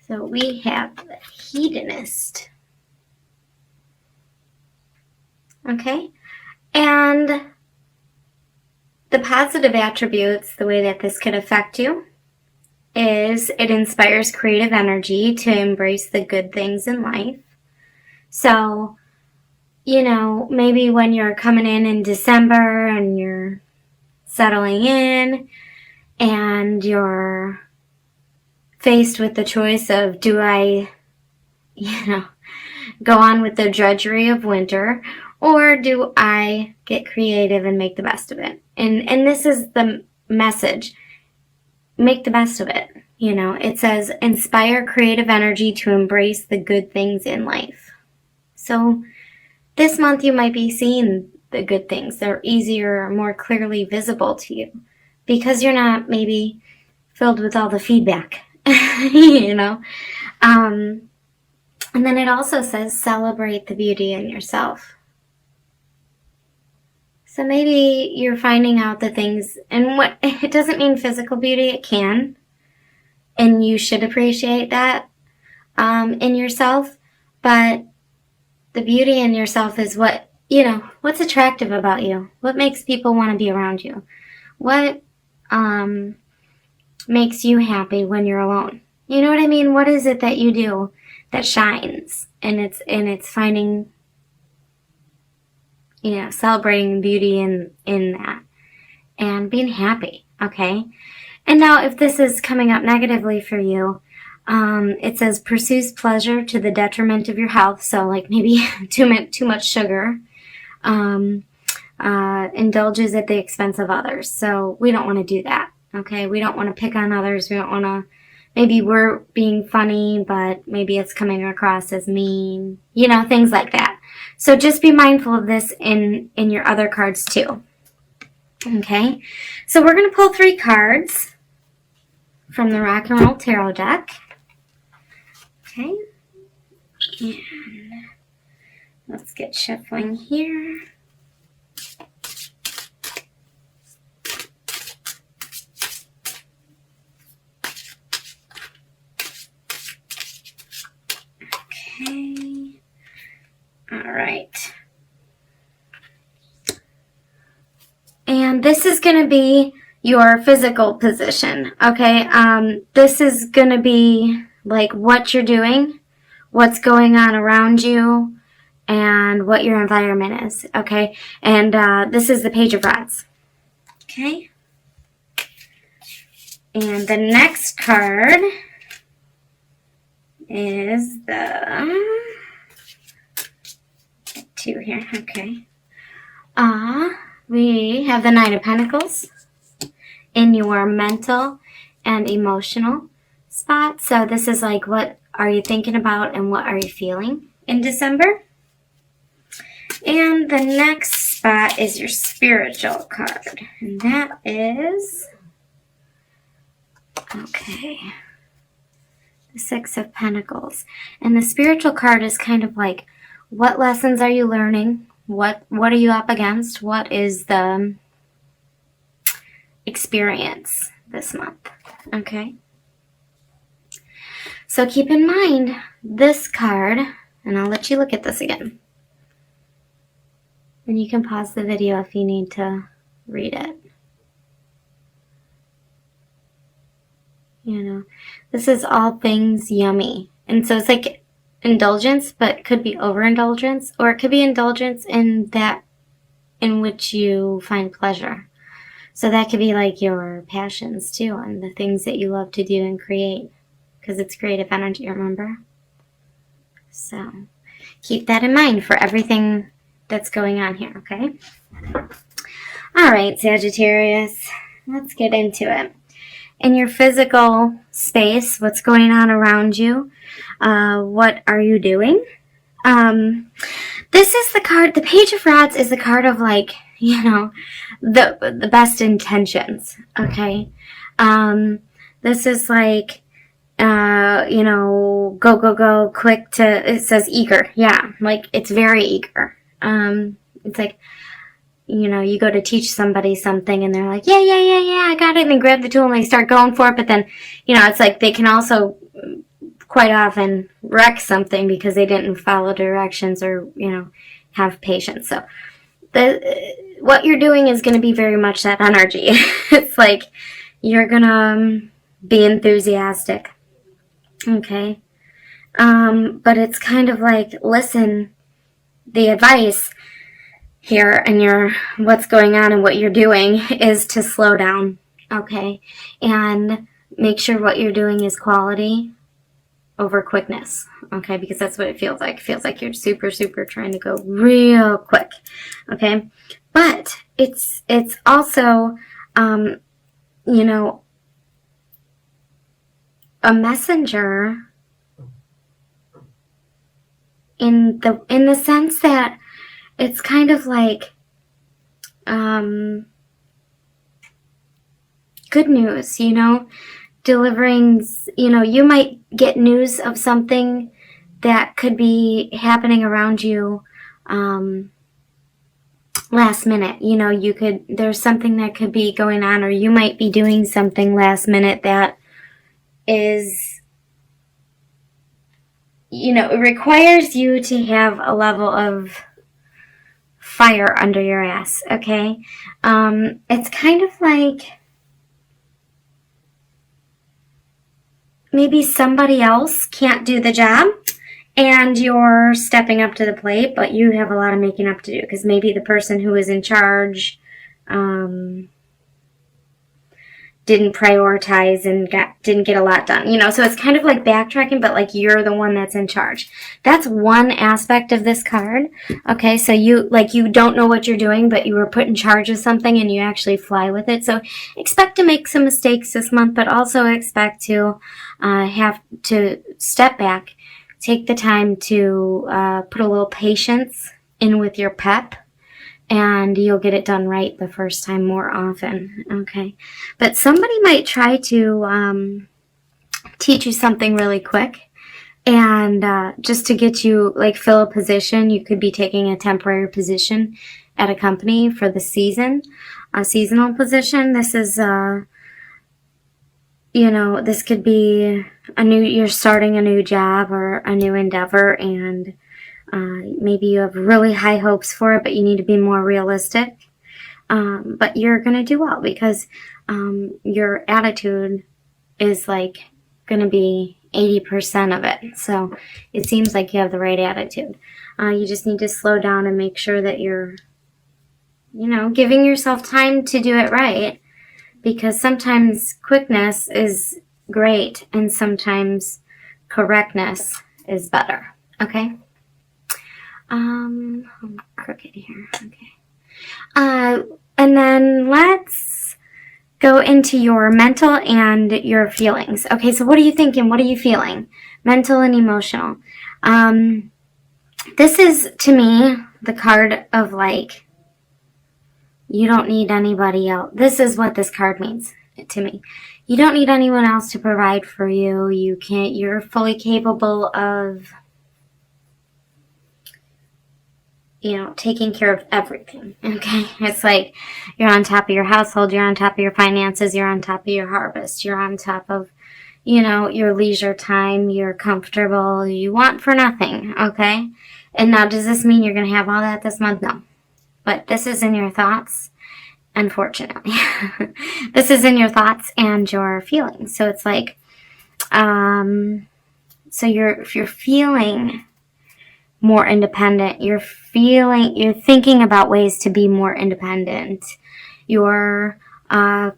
So we have the hedonist. Okay, and the positive attributes, the way that this could affect you, is it inspires creative energy to embrace the good things in life. So, you know, maybe when you're coming in December and you're settling in and you're faced with the choice of, do I, go on with the drudgery of winter, or do I get creative and make the best of it? And this is the message. Make the best of it. It says, inspire creative energy to embrace the good things in life. So this month you might be seeing the good things. They're easier, more clearly visible to you because you're not maybe filled with all the feedback, And then it also says celebrate the beauty in yourself. So maybe you're finding out the things, and what it doesn't mean physical beauty, it can. And you should appreciate that in yourself. But the beauty in yourself is what's attractive about you? What makes people want to be around you? What makes you happy when you're alone? You know what I mean? What is it that you do that shines? And it's finding, celebrating beauty in that and being happy, okay? And now if this is coming up negatively for you, it says pursues pleasure to the detriment of your health. So like maybe too much sugar, indulges at the expense of others. So we don't want to do that, okay? We don't want to pick on others. We don't want to, maybe we're being funny, but maybe it's coming across as mean, things like that. So just be mindful of this in your other cards too. Okay, so we're going to pull 3 cards from the Rock and Roll Tarot deck. Okay, and let's get shuffling here. Okay, all right. And this is going to be your physical position, okay? This is going to be like what you're doing, what's going on around you, and what your environment is, okay? And this is the Page of Rods, okay? And the next card is the 2 here, okay? We have the Knight of Pentacles in your mental and emotional spot. So this is like, what are you thinking about and what are you feeling in December? And the next spot is your spiritual card. And that is, okay, the 6 of Pentacles. And the spiritual card is kind of like, what lessons are you learning? What are you up against? What is the experience this month? Okay. So keep in mind this card, and I'll let you look at this again. And you can pause the video if you need to read it. This is all things yummy. And so it's like indulgence, but could be overindulgence, or it could be indulgence in that in which you find pleasure. So that could be like your passions too, and the things that you love to do and create, because it's creative energy, remember? So keep that in mind for everything that's going on here, okay? All right, Sagittarius, let's get into it. In your physical space, what's going on around you? What are you doing? This is the card, the Page of Rods is the card of like, the best intentions, okay? This is like, go, go, go, quick to, it says eager, yeah, like it's very eager. It's like, you go to teach somebody something and they're like, yeah, I got it, and they grab the tool and they start going for it, but then, it's like they can also quite often wreck something because they didn't follow directions or, have patience. So what you're doing is going to be very much that energy. It's like you're going to be enthusiastic. Okay. But it's kind of like, listen, the advice here and what's going on and what you're doing is to slow down. Okay. And make sure what you're doing is quality over quickness. Okay. Because that's what it feels like. It feels like you're super, super trying to go real quick. Okay. But it's also, a messenger in the sense that it's kind of like good news, delivering, you might get news of something that could be happening around you last minute. There's something that could be going on, or you might be doing something last minute that is, it requires you to have a level of fire under your ass, okay? It's kind of like maybe somebody else can't do the job and you're stepping up to the plate, but you have a lot of making up to do because maybe the person who is in charge didn't prioritize and didn't get a lot done, so it's kind of like backtracking, but like you're the one that's in charge. That's one aspect of this card. Okay, so you don't know what you're doing, but you were put in charge of something and you actually fly with it. So expect to make some mistakes this month, but also expect to have to step back, take the time to put a little patience in with your pep, and you'll get it done right the first time more often, okay? But somebody might try to teach you something really quick, and just to get you, fill a position. You could be taking a temporary position at a company for the season, a seasonal position. This is, this could be you're starting a new job or a new endeavor, and maybe you have really high hopes for it, but you need to be more realistic. But you're going to do well because your attitude is going to be 80% of it. So it seems like you have the right attitude. You just need to slow down and make sure that you're, giving yourself time to do it right. Because sometimes quickness is great and sometimes correctness is better. Okay? I'm crooked here. Okay. And then let's go into your mental and your feelings. Okay, so what are you thinking? What are you feeling? Mental and emotional. This is, to me, the card of you don't need anybody else. This is what this card means to me. You don't need anyone else to provide for you. You're fully capable of taking care of everything, okay? It's like you're on top of your household, you're on top of your finances, you're on top of your harvest, you're on top of, your leisure time, you're comfortable, you want for nothing, okay? And now, does this mean you're going to have all that this month? No. But this is in your thoughts, unfortunately. This is in your thoughts and your feelings. So it's so you're feeling more independent. You're thinking about ways to be more independent. You're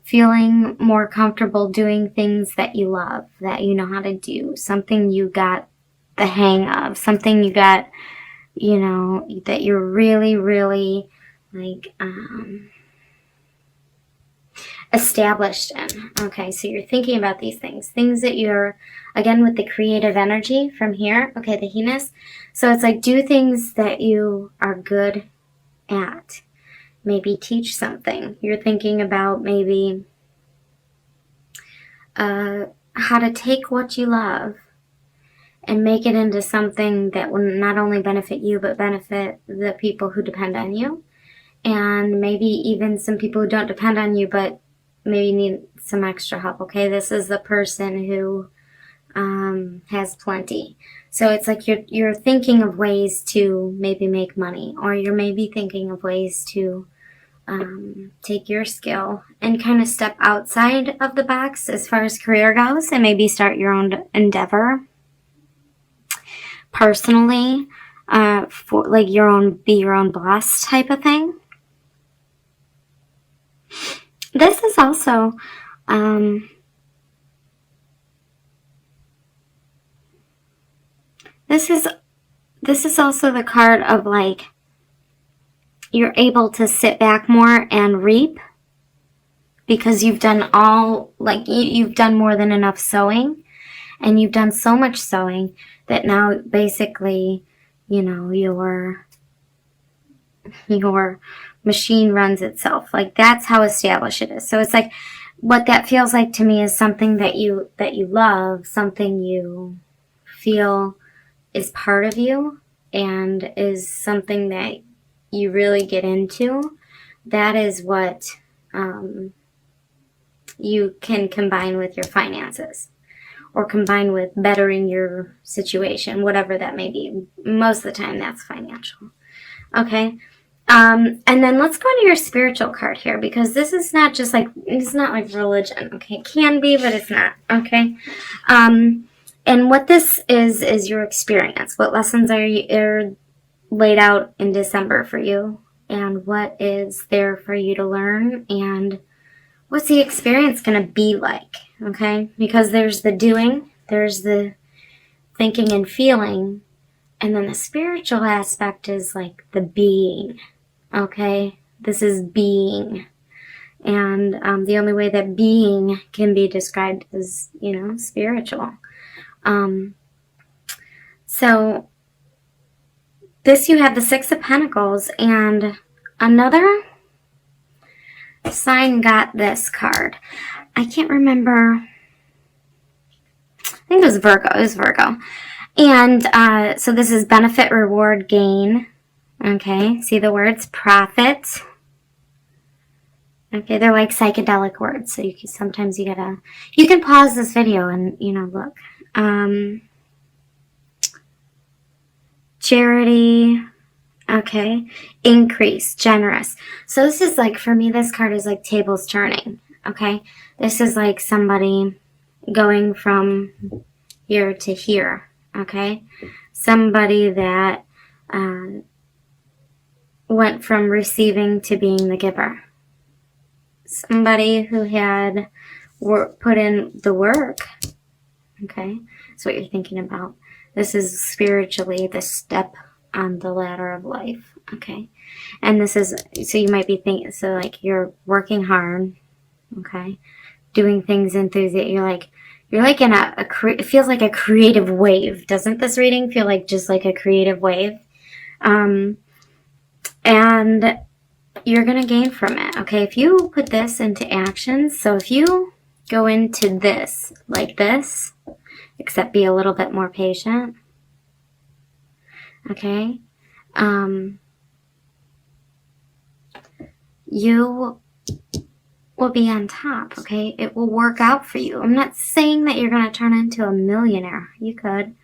feeling more comfortable doing things that you love, that you know how to do, something you got the hang of, something you got, that you're really, really established in. Okay, so you're thinking about these things that you're, again, with the creative energy from here, okay, the he-ness. So it's do things that you are good at. Maybe teach something. You're thinking about maybe how to take what you love and make it into something that will not only benefit you, but benefit the people who depend on you. And maybe even some people who don't depend on you, but maybe need some extra help, okay? This is the person who has plenty. So it's like you're thinking of ways to maybe make money, or you're maybe thinking of ways to take your skill and kind of step outside of the box as far as career goes, and maybe start your own endeavor personally, for like be your own boss type of thing. This is also this is also the card of like you're able to sit back more and reap because you've done you've done more than enough sowing, and you've done so much sowing that now basically, you know, your machine runs itself. Like that's how established it is. So it's like what that feels like to me is something that you love, something you feel is part of you and is something that you really get into. That is what you can combine with your finances, or combine with bettering your situation, whatever that may be. Most of the time that's financial. Okay. And then let's go to your spiritual card here, because this is not just like, it's not like religion. Okay. It can be, but it's not. Okay. And what this is your experience. What lessons are laid out in December for you, and what is there for you to learn, and what's the experience going to be like? Okay. Because there's the doing, there's the thinking and feeling, and then the spiritual aspect is like the being. Okay. This is being. And the only way that being can be described is, you know, spiritual. So this, you have the Six of Pentacles, and another sign got this card. I can't remember. I think it was Virgo. It was Virgo. And so this is benefit, reward, gain. Okay. See the words? Profit. Okay. They're like psychedelic words. So sometimes you can pause this video and, you know, look. Charity. Okay. Increase. Generous. So this is like, for me, this card is like tables turning. Okay. This is like somebody going from here to here. Okay. Somebody that went from receiving to being the giver. Somebody who had put in the work. Okay. That's what you're thinking about. This is spiritually the step on the ladder of life. Okay. And this is, so you might be thinking, so like you're working hard. Okay. Doing things enthusiastic. You're like in it feels like a creative wave. Doesn't this reading feel like just like a creative wave? And you're going to gain from it. Okay. If you put this into action, so if you go into this like this, except be a little bit more patient. Okay. You will be on top. Okay. It will work out for you. I'm not saying that you're going to turn into a millionaire. You could.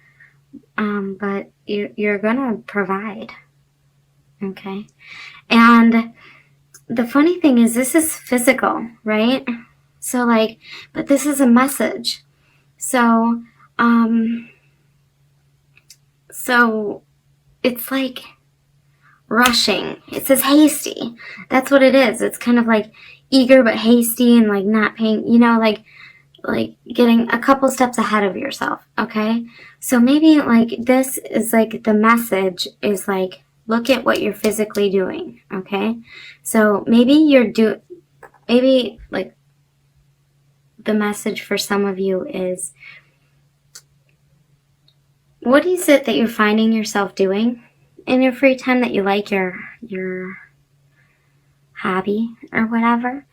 But you're going to provide. Okay. And the funny thing is, this is physical, right? So like, but this is a message. So, so it's like rushing. It says hasty. That's what it is. It's kind of like eager but hasty, and like not paying, you know, like getting a couple steps ahead of yourself. Okay. So maybe like this is like the message is like, look at what you're physically doing. Okay. So maybe maybe like the message for some of you is, what is it that you're finding yourself doing in your free time that you like, your hobby or whatever?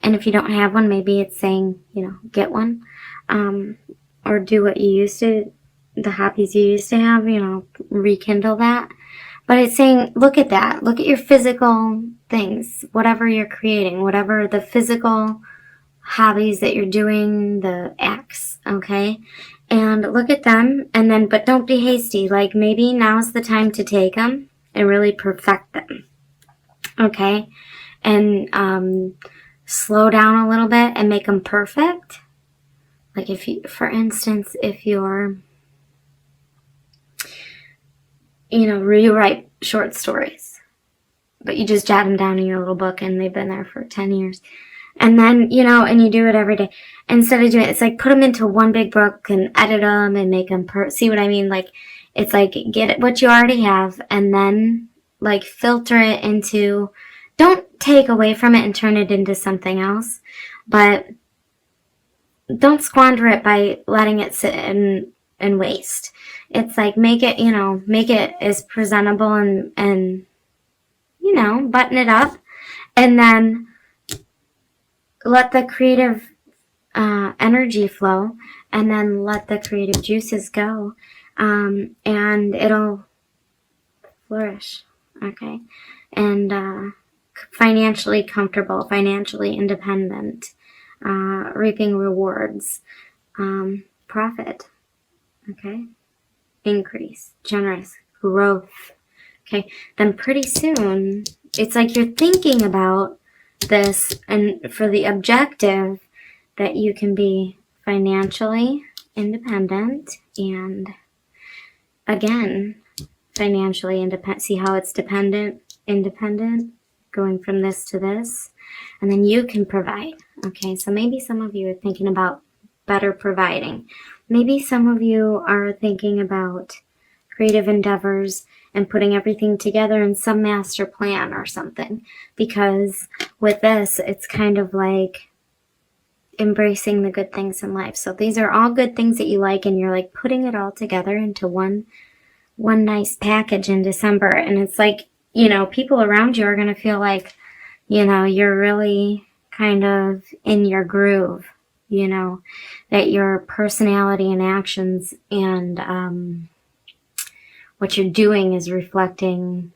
And if you don't have one, maybe it's saying, you know, get one, or do what you used to, the hobbies you used to have, you know, rekindle that. But it's saying, look at that. Look at your physical things, whatever you're creating, whatever the physical hobbies that you're doing, the acts, okay? and look at them, and then, but don't be hasty. Like, maybe now's the time to take them and really perfect them. Okay? And slow down a little bit and make them perfect. Like, if you, for instance, if you're, you write short stories, but you just jot them down in your little book and they've been there for 10 years. And then, and you do it every day. Instead of doing it, it's like put them into one big book and edit them and make them, see what I mean? Like, it's like get it, what you already have, and then like filter it into, don't take away from it and turn it into something else, but don't squander it by letting it sit and waste. It's like make it as presentable and button it up, and then let the creative energy flow, and then let the creative juices go, and it'll flourish. Okay? And financially comfortable, financially independent, reaping rewards, profit. Okay? Increase, generous, growth. Okay? Then pretty soon, it's like you're thinking about this, and for the objective that you can be financially independent, and again, financially independent. See how it's independent, going from this to this, and then you can provide. Okay, so maybe some of you are thinking about better providing. Maybe some of you are thinking about creative endeavors and putting everything together in some master plan or something, because with this, it's kind of like embracing the good things in life. So these are all good things that you like, and you're like putting it all together into one nice package in December. And it's like, people around you are going to feel like, you're really kind of in your groove, that your personality and actions and what you're doing is reflecting